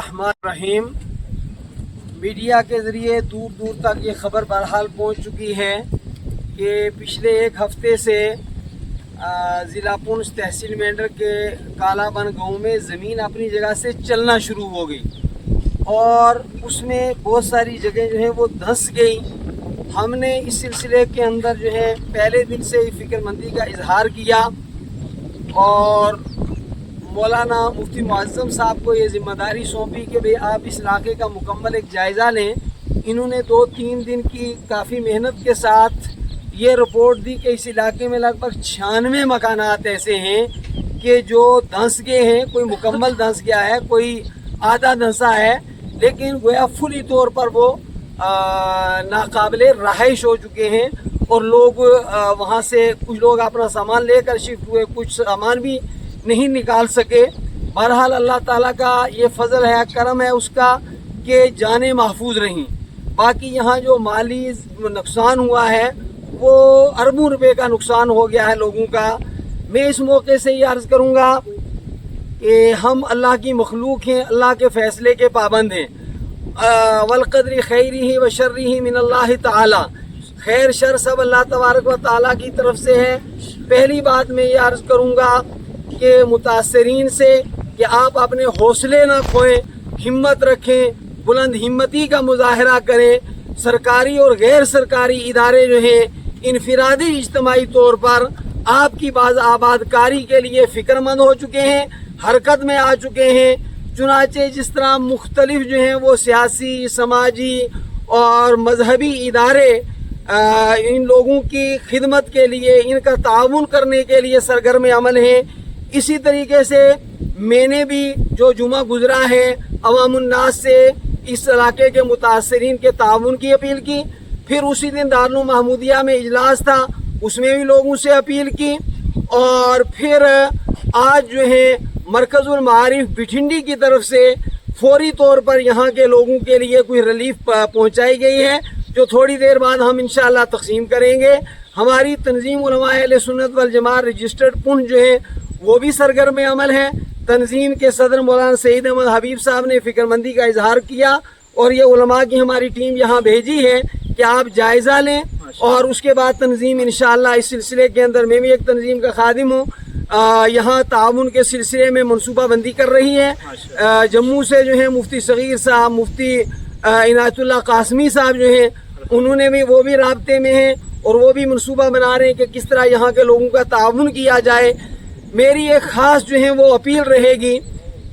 बिस्मिल्लाहिर्रहमानिर्रहीम। मीडिया के ज़रिए दूर दूर तक ये ख़बर बहरहाल पहुँच चुकी है कि पिछले एक हफ़्ते से ज़िला पुंछ तहसील मेंढर के कालाबन गांव में ज़मीन अपनी जगह से चलना शुरू हो गई और उसमें बहुत सारी जगह जो है वो धंस गई। हमने इस सिलसिले के अंदर जो है पहले दिन से ही फ़िक्रमंदी का इजहार किया और मौलाना मुफ्ती मुअज़्ज़म साहब को ये ज़िम्मेदारी सौंपी कि भाई आप इस इलाके का मुकम्मल एक जायज़ा लें। इन्होंने 2-3 दिन की काफ़ी मेहनत के साथ ये रिपोर्ट दी कि इस इलाके में लगभग 96 मकानात ऐसे हैं कि जो धंस गए हैं। कोई मुकम्मल धंस गया है, कोई आधा धंसा है, लेकिन गोया फुली तौर पर वो नाकाबिले रहाइश हो चुके हैं और लोग वहाँ से कुछ लोग अपना सामान लेकर शिफ्ट हुए, कुछ सामान भी नहीं निकाल सके। बहरहाल अल्लाह ताला का ये फजल है, करम है उसका कि जानें महफूज रहीं। बाकी यहाँ जो माली नुकसान हुआ है वो अरबों रुपए का नुकसान हो गया है लोगों का। मैं इस मौके से ये अर्ज़ करूँगा कि हम अल्लाह की मखलूक हैं, अल्लाह के फ़ैसले के पाबंद हैं। वलक़द्रि खैरिही व शर्रिही मिनल्लाहि ताला, खैर शर सब अल्लाह तबारक व ताला की तरफ से है। पहली बात मैं ये अर्ज़ करूँगा कि मुतासरीन से कि आप अपने हौसले ना खोएं, हिम्मत रखें, बुलंद हिम्मती का मुजाहरा करें। सरकारी और गैर सरकारी इदारे जो हैं इनफिरादी इज्तमाही तौर पर आपकी बाज़ आबादकारी के लिए फ़िक्रमंद हो चुके हैं, हरकत में आ चुके हैं। चुनाचे जिस तरह मुख्तलिफ जो हैं वो सियासी, समाजी और मजहबी इदारे इन लोगों की खिदमत के लिए, इनका ताउन करने के लिए सरगर्म अमल हैं, इसी तरीके से मैंने भी जो जुमा गुजरा है अवामुन्नास से इस इलाके के मुतासरीन के ताउन की अपील की। फिर उसी दिन दारुल महमूदिया में इजलास था, उसमें भी लोगों से अपील की। और फिर आज जो है मरकज़ुल मारिफ बिठिंडी की तरफ से फौरी तौर पर यहाँ के लोगों के लिए कोई रिलीफ पहुँचाई गई है, जो थोड़ी देर बाद हम इंशाअल्लाह तक़सीम करेंगे। हमारी तंजीम उलमाए अहले सुन्नत वल जमात रजिस्टर्ड पुंछ जो है वो भी सरगर्म अमल है। तंजीम के सदर मौलाना सईद अहमद हबीब साहब ने फ़िक्रमंदी का इजहार किया और ये उलमा की हमारी टीम यहाँ भेजी है कि आप जायज़ा लें और उसके बाद तंजीम इंशाअल्लाह इस सिलसिले के अंदर, मैं भी एक तंजीम का खादिम हूँ, यहाँ ताउन के सिलसिले में मनसूबा बंदी कर रही है। जम्मू से जो है मुफ्ती सगीर साहब, मुफ्ती इनायतुल्लाह कासमी साहब जो हैं उन्होंने भी, वो भी राब्ते में हैं और वो भी मनसूबा बना रहे हैं कि किस तरह यहाँ के लोगों का ताउन किया जाए। मेरी एक ख़ास जो है वो अपील रहेगी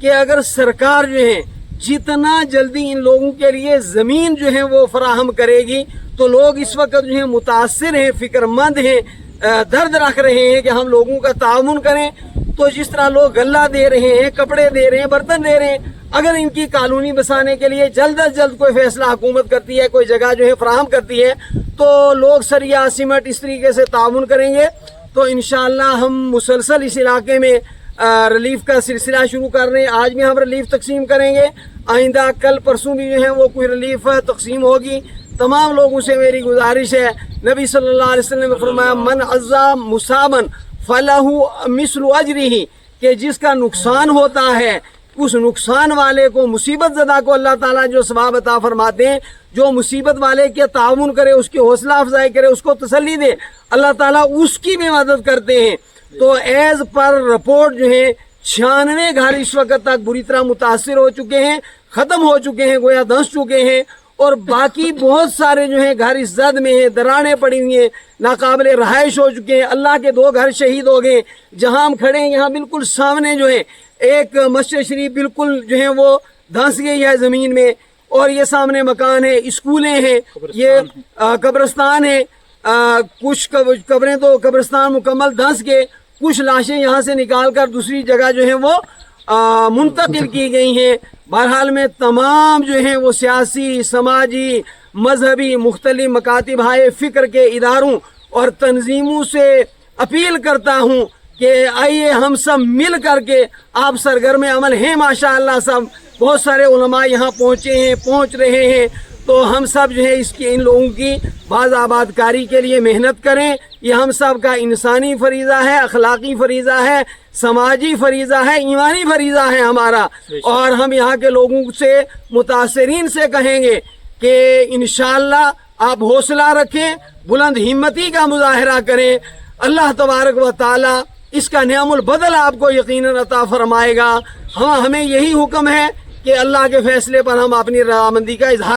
कि अगर सरकार जो है जितना जल्दी इन लोगों के लिए ज़मीन जो है वो फराहम करेगी तो लोग इस वक्त जो है मुतासिर हैं, फ़िक्रमंद हैं, दर्द रख रहे हैं कि हम लोगों का ताउन करें। तो जिस तरह लोग गल्ला दे रहे हैं, कपड़े दे रहे हैं, बर्तन दे रहे हैं, अगर इनकी कॉलोनी बसाने के लिए जल्द अज जल्द कोई फैसला हुकूमत करती है, कोई जगह जो है फराहम करती है, तो लोग सरिया सीमेंट इस तरीके से ताउन करेंगे तो इंशाअल्लाह हम मुसलसल इस इलाके में रिलीफ का सिलसिला शुरू कर रहे हैं। आज भी हम रिलीफ तकसीम करेंगे, आइंदा कल परसों भी जो है वो कोई रिलीफ तकसीम होगी। तमाम लोगों से मेरी गुजारिश है, नबी सल्लल्लाहु अलैहि वसल्लम ने फरमाया मन अज़्ज़ा मुसाबन फलहु मिस्लु अजरिही, कि जिसका नुकसान होता है उस नुकसान वाले को, मुसीबत ज़दा को अल्लाह ताला जो सवाब अता फरमाते हैं। जो मुसीबत वाले के ताउन करे, उसकी हौसला अफजाई करे, उसको तसल्ली दे, अल्लाह ताला उसकी भी मदद करते हैं। तो एज पर रिपोर्ट जो है 96 घर इस वक्त तक बुरी तरह मुतासिर हो चुके हैं, ख़त्म हो चुके हैं, गोया धंस चुके हैं और बाकी बहुत सारे जो है घर इस जद में हैं, दरारें पड़ी हुई हैं, नाकाबिले रहाइश हो चुके हैं। अल्लाह के 2 घर शहीद हो गए। जहाँ हम खड़े हैं यहाँ बिल्कुल सामने जो है एक मस्जिद शरीफ बिल्कुल जो है वो धंस गई है ज़मीन में और ये सामने मकान है, स्कूलें हैं, ये कब्रिस्तान है। कुछ कब्रें तो कब्रिस्तान मुकम्मल धंस गए, कुछ लाशें यहाँ से निकाल कर दूसरी जगह जो है वो मुंतकिल की गई हैं। बहरहाल में तमाम जो है वो सियासी, समाजी, मजहबी मुख्तलिफ मकातिब हाय फ़िक्र के इदारों और तंजीमों से अपील करता हूँ कि आइए हम सब मिल करके, आप सरगर्म अमल हैं माशाअल्लाह, सब बहुत सारे उलमा यहाँ पहुँचे हैं, पहुँच रहे हैं, तो تو ہم سب جو ہے اس کی ان لوگوں کی باز آبادکاری کے لیے محنت کریں. یہ ہم سب کا انسانی فریضہ ہے, اخلاقی فریضہ ہے, سماجی فریضہ ہے, ایمانی فریضہ ہے ہمارا. اور ہم یہاں کے لوگوں سے متاثرین سے کہیں گے کہ انشاءاللہ آپ حوصلہ رکھیں, بلند ہمتی کا مظاہرہ کریں. اللہ تبارک و تعالی اس کا نعم البدل آپ کو یقیناً عطا فرمائے گا. ہمیں یہی حکم ہے کہ اللہ کے فیصلے پر ہم اپنی رضامندی کا اظہار